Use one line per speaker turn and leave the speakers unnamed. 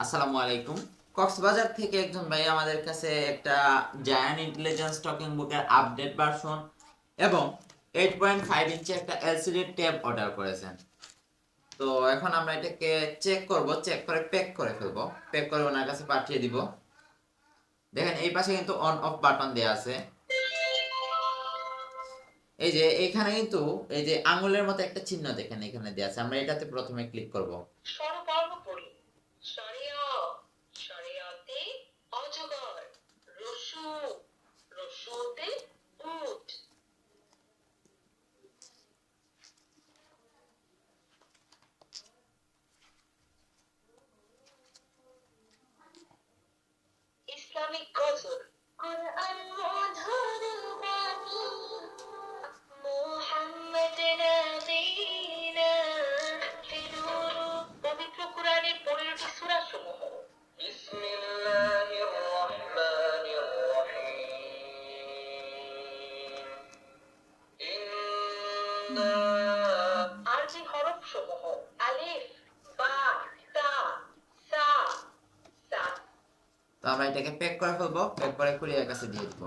আসসালামু আলাইকুম। কক্সবাজার থেকে একজন ভাই আমাদের কাছে একটা জায়ান্ট ইন্টেলিজেন্স টকিং বুকের আপডেট ভার্সন এবং 8.5 ইঞ্চি একটা এলসিডি ট্যাব অর্ডার করেছেন। তো এখন আমরা এটাকে চেক করব, চেক করে প্যাক করে ফেলবো, প্যাক করে ওনার কাছে পাঠিয়ে দিব। দেখেন এই পাশে কিন্তু অন অফ বাটন দেওয়া আছে। এই যে এইখানে কিন্তু এই যে আঙুলের মতো একটা চিহ্ন দেখেন এখানে দেওয়া আছে, আমরা এটাতে প্রথমে ক্লিক করব।
স্বরবর্ণ পড়ি। সরেয়, সরেয়তে অজগর, রসু, রসুতে উট। ইসলামিক গজল। কোরআন মধুর বাণী, মুহাম্মদ নবীনা তিরুরু। পবিত্র কোরআনের 15টি সূরা সমূহ। বিসমিল্লাহির রহমানির রহিম। আরবি হরফ সমূহ: আলিফ, বা, তা, সা, সা।
তো আমরা এটাকে প্যাক করে ফেলবো, প্যাক করে কুরিয়ার কাছে দিয়ে দিব।